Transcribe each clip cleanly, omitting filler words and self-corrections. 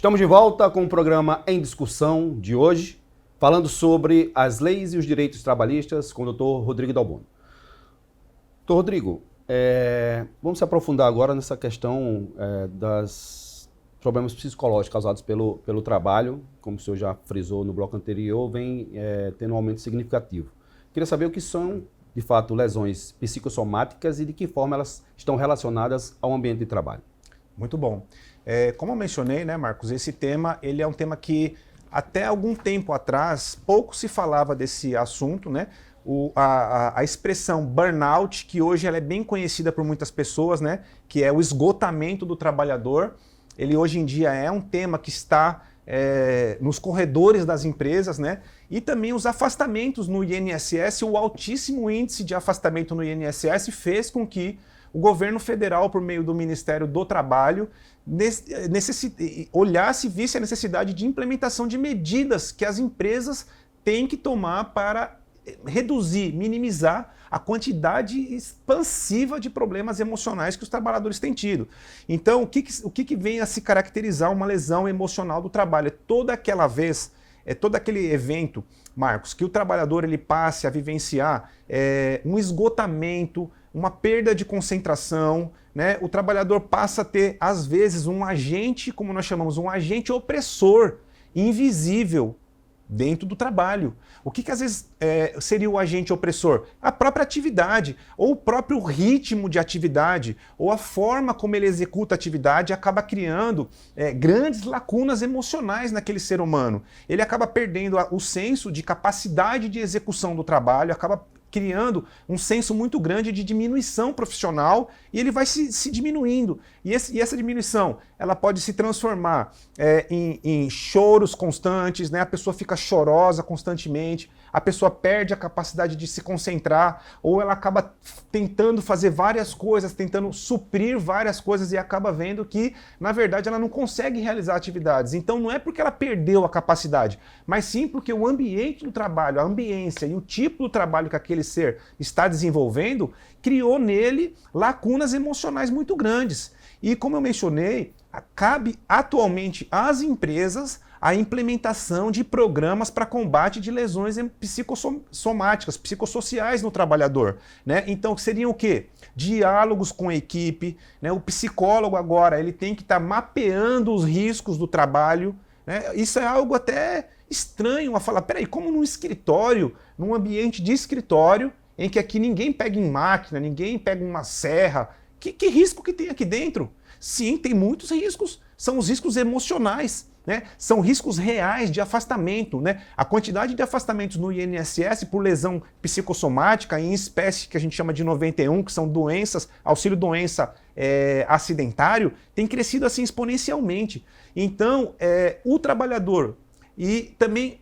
Estamos de volta com o programa Em Discussão de hoje, falando sobre as leis e os direitos trabalhistas com o Dr. Rodrigo Dalboni. Dr. Rodrigo, vamos se aprofundar agora nessa questão dos problemas psicológicos causados pelo trabalho, como o senhor já frisou no bloco anterior, vem tendo um aumento significativo. Queria saber o que são, de fato, lesões psicossomáticas e de que forma elas estão relacionadas ao ambiente de trabalho. Muito bom. Como eu mencionei, né, Marcos, esse tema ele é um tema que até algum tempo atrás pouco se falava desse assunto, né? A expressão burnout, que hoje ela é bem conhecida por muitas pessoas, né? Que é o esgotamento do trabalhador. Ele hoje em dia é um tema que está nos corredores das empresas, né? E também os afastamentos no INSS, o altíssimo índice de afastamento no INSS fez com que o governo federal, por meio do Ministério do Trabalho, olhasse e visse a necessidade de implementação de medidas que as empresas têm que tomar para reduzir, minimizar a quantidade expansiva de problemas emocionais que os trabalhadores têm tido. Então, o que vem a se caracterizar uma lesão emocional do trabalho? Todo aquele evento, Marcos, que o trabalhador ele passe a vivenciar um esgotamento, uma perda de concentração, né? O trabalhador passa a ter, às vezes, um agente, como nós chamamos, um agente opressor, invisível, dentro do trabalho. O que às vezes seria o agente opressor? A própria atividade, ou o próprio ritmo de atividade, ou a forma como ele executa a atividade acaba criando grandes lacunas emocionais naquele ser humano. Ele acaba perdendo o senso de capacidade de execução do trabalho, acaba criando um senso muito grande de diminuição profissional e ele vai se diminuindo. E essa diminuição ela pode se transformar em choros constantes, né? A pessoa fica chorosa constantemente, a pessoa perde a capacidade de se concentrar, ou ela acaba tentando fazer várias coisas, tentando suprir várias coisas e acaba vendo que, na verdade, ela não consegue realizar atividades. Então não é porque ela perdeu a capacidade, mas sim porque o ambiente do trabalho, a ambiência e o tipo do trabalho que aquele ser está desenvolvendo, criou nele lacunas emocionais muito grandes. E como eu mencionei, cabe atualmente às empresas a implementação de programas para combate de lesões psicossomáticas, psicossociais no trabalhador, né? Então seriam o quê? Diálogos com a equipe, né? O psicólogo agora ele tem que estar mapeando os riscos do trabalho, né? Isso é algo até estranho a falar, peraí, como num escritório, num ambiente de escritório, em que aqui ninguém pega em máquina, ninguém pega uma serra, que risco que tem aqui dentro? Sim, tem muitos riscos, são os riscos emocionais, né? São riscos reais de afastamento, né? A quantidade de afastamentos no INSS por lesão psicossomática, em espécie que a gente chama de 91, que são doenças, auxílio-doença acidentário, tem crescido assim exponencialmente. Então, o trabalhador e também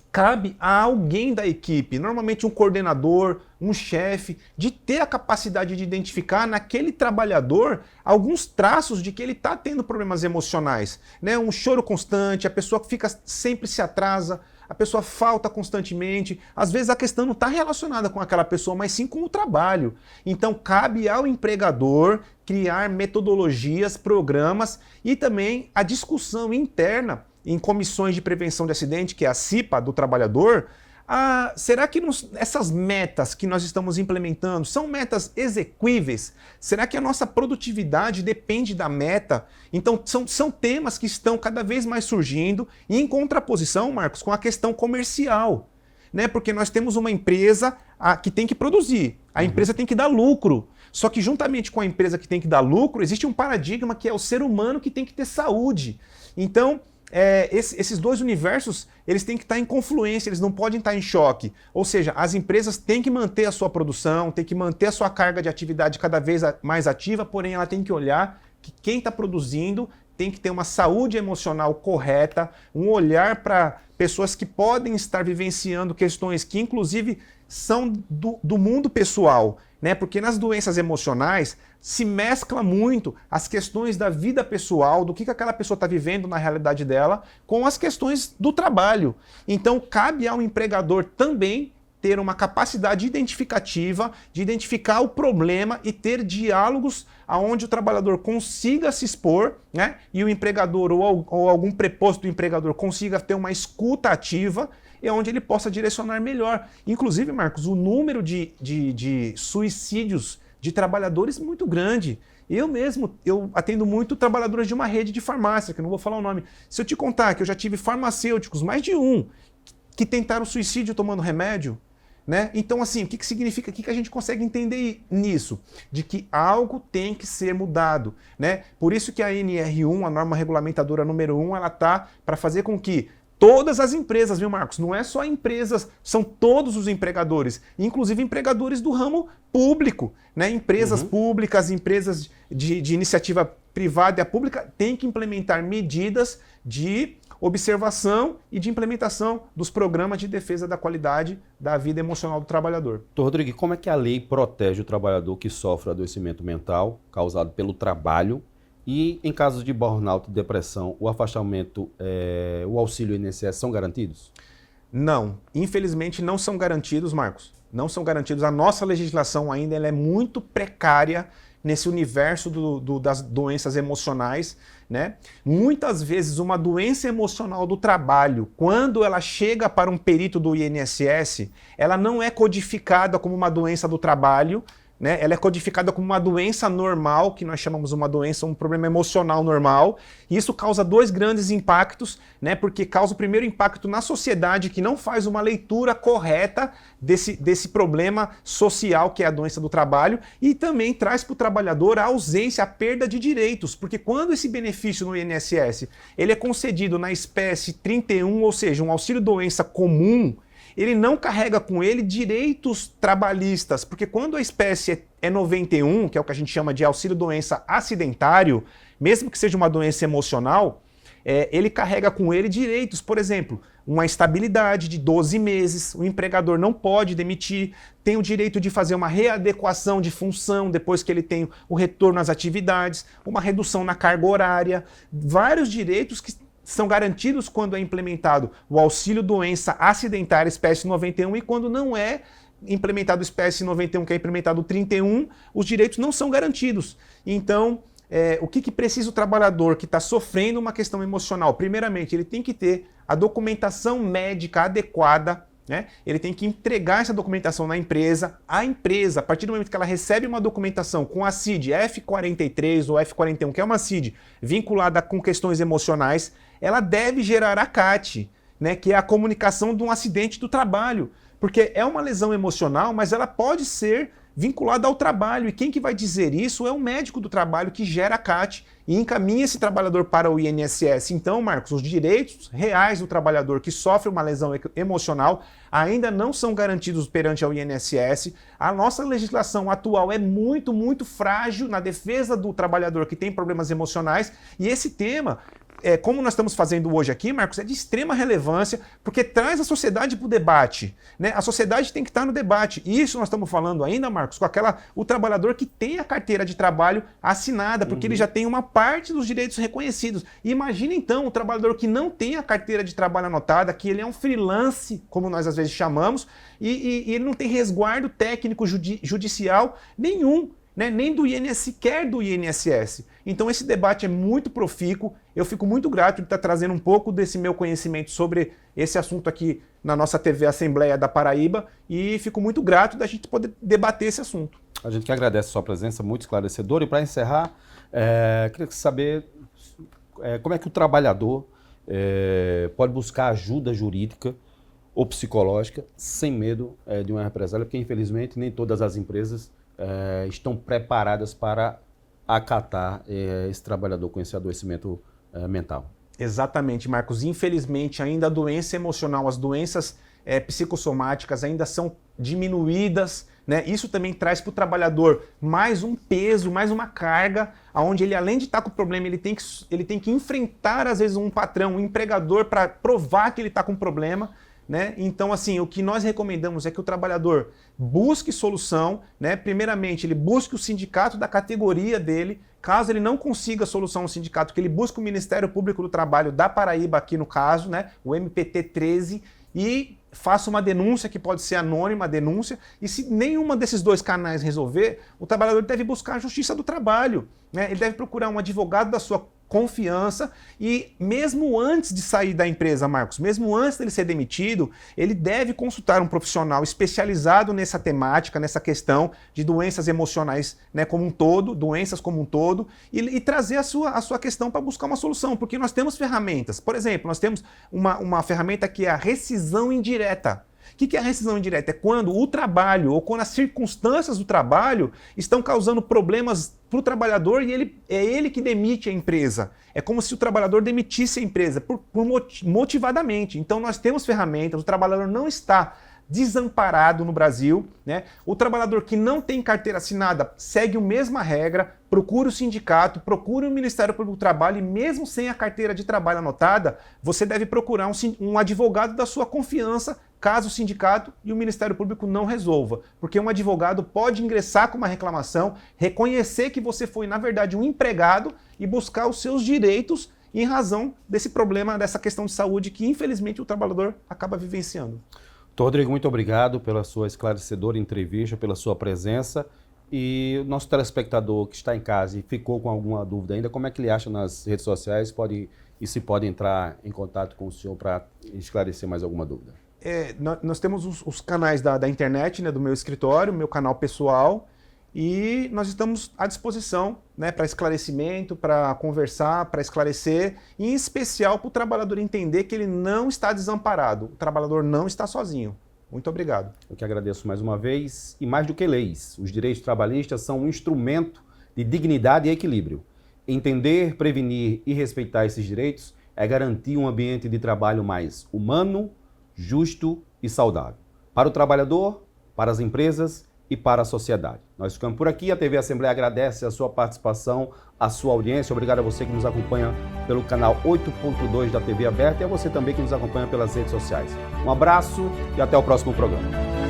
cabe a alguém da equipe, normalmente um coordenador, um chefe, de ter a capacidade de identificar naquele trabalhador alguns traços de que ele está tendo problemas emocionais, né? Um choro constante, a pessoa fica sempre se atrasa, a pessoa falta constantemente. Às vezes a questão não está relacionada com aquela pessoa, mas sim com o trabalho. Então cabe ao empregador criar metodologias, programas e também a discussão interna em comissões de prevenção de acidente, que é a CIPA do trabalhador. Será que essas metas que nós estamos implementando são metas exequíveis? Será que a nossa produtividade depende da meta? Então são temas que estão cada vez mais surgindo e em contraposição, Marcos, com a questão comercial, né? Porque nós temos uma empresa que tem que produzir, a empresa tem que dar lucro. Só que juntamente com a empresa que tem que dar lucro, existe um paradigma que é o ser humano que tem que ter saúde. Então, esses dois universos, eles têm que estar em confluência, eles não podem estar em choque. Ou seja, as empresas têm que manter a sua produção, têm que manter a sua carga de atividade cada vez mais ativa, porém ela tem que olhar que quem está produzindo tem que ter uma saúde emocional correta, um olhar para pessoas que podem estar vivenciando questões que inclusive são do mundo pessoal, né? Porque nas doenças emocionais se mescla muito as questões da vida pessoal, do que aquela pessoa está vivendo na realidade dela, com as questões do trabalho. Então cabe ao empregador também ter uma capacidade identificativa, de identificar o problema e ter diálogos onde o trabalhador consiga se expor, né? E o empregador ou algum preposto do empregador consiga ter uma escuta ativa, e onde ele possa direcionar melhor. Inclusive, Marcos, o número de suicídios de trabalhadores é muito grande. Eu atendo muito trabalhadores de uma rede de farmácia, que eu não vou falar o nome. Se eu te contar que eu já tive farmacêuticos, mais de um, que tentaram suicídio tomando remédio, né? Então, assim, o que significa? O que a gente consegue entender nisso? De que algo tem que ser mudado, né? Por isso que a NR1, a norma regulamentadora número 1, ela tá para fazer com que todas as empresas, viu, Marcos? Não é só empresas, são todos os empregadores, inclusive empregadores do ramo público, né? Empresas públicas, empresas de iniciativa privada e pública têm que implementar medidas de observação e de implementação dos programas de defesa da qualidade da vida emocional do trabalhador. Doutor Rodrigo, como é que a lei protege o trabalhador que sofre adoecimento mental causado pelo trabalho e, em casos de burnout e depressão, o afastamento, o auxílio INSS são garantidos? Não, infelizmente não são garantidos, Marcos. Não são garantidos. A nossa legislação ainda ela é muito precária nesse universo das doenças emocionais, né? Muitas vezes uma doença emocional do trabalho, quando ela chega para um perito do INSS, ela não é codificada como uma doença do trabalho, né? Ela é codificada como uma doença normal, que nós chamamos uma doença, um problema emocional normal. E isso causa dois grandes impactos, né? Porque causa o primeiro impacto na sociedade, que não faz uma leitura correta desse problema social que é a doença do trabalho, e também traz para o trabalhador a ausência, a perda de direitos, porque quando esse benefício no INSS ele é concedido na espécie 31, ou seja, um auxílio-doença comum, ele não carrega com ele direitos trabalhistas, porque quando a espécie é 91, que é o que a gente chama de auxílio-doença acidentário, mesmo que seja uma doença emocional, ele carrega com ele direitos, por exemplo, uma estabilidade de 12 meses, o empregador não pode demitir, tem o direito de fazer uma readequação de função depois que ele tem o retorno às atividades, uma redução na carga horária, vários direitos que são garantidos quando é implementado o auxílio-doença acidentária espécie 91 e quando não é implementado espécie 91, que é implementado o 31, os direitos não são garantidos. Então, o que precisa o trabalhador que está sofrendo uma questão emocional? Primeiramente, ele tem que ter a documentação médica adequada, né? Ele tem que entregar essa documentação na empresa. A empresa, a partir do momento que ela recebe uma documentação com a CID F43 ou F41, que é uma CID vinculada com questões emocionais, ela deve gerar a CAT, né? Que é a comunicação de um acidente do trabalho. Porque é uma lesão emocional, mas ela pode ser vinculada ao trabalho. E quem que vai dizer isso é o médico do trabalho que gera a CAT e encaminha esse trabalhador para o INSS. Então, Marcos, os direitos reais do trabalhador que sofre uma lesão emocional ainda não são garantidos perante ao INSS. A nossa legislação atual é muito, muito frágil na defesa do trabalhador que tem problemas emocionais. E esse tema, como nós estamos fazendo hoje aqui, Marcos, é de extrema relevância, porque traz a sociedade para o debate, né? A sociedade tem que estar no debate. E isso nós estamos falando ainda, Marcos, com o trabalhador que tem a carteira de trabalho assinada, porque ele já tem uma parte dos direitos reconhecidos. E imagina então o trabalhador que não tem a carteira de trabalho anotada, que ele é um freelance, como nós às vezes chamamos, e ele não tem resguardo técnico judicial nenhum, né? Nem do INSS, sequer do INSS. Então esse debate é muito profícuo, eu fico muito grato de estar trazendo um pouco desse meu conhecimento sobre esse assunto aqui na nossa TV Assembleia da Paraíba e fico muito grato da gente poder debater esse assunto. A gente que agradece a sua presença, muito esclarecedora. E para encerrar, queria saber como é que o trabalhador pode buscar ajuda jurídica ou psicológica sem medo de uma represália, porque infelizmente nem todas as empresas estão preparadas para acatar esse trabalhador com esse adoecimento mental. Exatamente, Marcos. Infelizmente, ainda a doença emocional, as doenças psicossomáticas ainda são diminuídas, né? Isso também traz para o trabalhador mais um peso, mais uma carga, onde ele, além de estar com o problema, ele tem que enfrentar, às vezes, um patrão, um empregador, para provar que ele está com problema. Né? Então, assim, o que nós recomendamos é que o trabalhador busque solução, né? Primeiramente, ele busque o sindicato da categoria dele. Caso ele não consiga solução no sindicato, que ele busque o Ministério Público do Trabalho da Paraíba, aqui no caso, né? O MPT 13, e faça uma denúncia que pode ser anônima, a denúncia, e se nenhuma desses dois canais resolver, o trabalhador deve buscar a justiça do trabalho, né? Ele deve procurar um advogado da sua confiança e mesmo antes de sair da empresa, Marcos, mesmo antes dele ser demitido, ele deve consultar um profissional especializado nessa temática, nessa questão de doenças emocionais, né, como um todo, doenças como um todo, e trazer a sua questão para buscar uma solução, porque nós temos ferramentas. Por exemplo, nós temos uma ferramenta que é a rescisão indireta. O que é a rescisão indireta? É quando o trabalho ou quando as circunstâncias do trabalho estão causando problemas para o trabalhador e é ele que demite a empresa. É como se o trabalhador demitisse a empresa motivadamente. Então nós temos ferramentas, o trabalhador não está desamparado no Brasil, né? O trabalhador que não tem carteira assinada segue a mesma regra, procure o sindicato, procure o Ministério Público do Trabalho e mesmo sem a carteira de trabalho anotada, você deve procurar um advogado da sua confiança caso o sindicato e o Ministério Público não resolva. Porque um advogado pode ingressar com uma reclamação, reconhecer que você foi, na verdade, um empregado e buscar os seus direitos em razão desse problema, dessa questão de saúde que, infelizmente, o trabalhador acaba vivenciando. Doutor Rodrigo, muito obrigado pela sua esclarecedora entrevista, pela sua presença. E o nosso telespectador que está em casa e ficou com alguma dúvida ainda, como é que ele acha nas redes sociais? Se pode entrar em contato com o senhor para esclarecer mais alguma dúvida? Nós temos os canais da internet, né, do meu escritório, meu canal pessoal, e nós estamos à disposição, né, para esclarecimento, para conversar, para esclarecer, e em especial para o trabalhador entender que ele não está desamparado, o trabalhador não está sozinho. Muito obrigado. Eu que agradeço mais uma vez. E mais do que leis, os direitos trabalhistas são um instrumento de dignidade e equilíbrio. Entender, prevenir e respeitar esses direitos é garantir um ambiente de trabalho mais humano, justo e saudável. Para o trabalhador, para as empresas e para a sociedade. Nós ficamos por aqui. A TV Assembleia agradece a sua participação, a sua audiência. Obrigado a você que nos acompanha pelo canal 8.2 da TV Aberta e a você também que nos acompanha pelas redes sociais. Um abraço e até o próximo programa.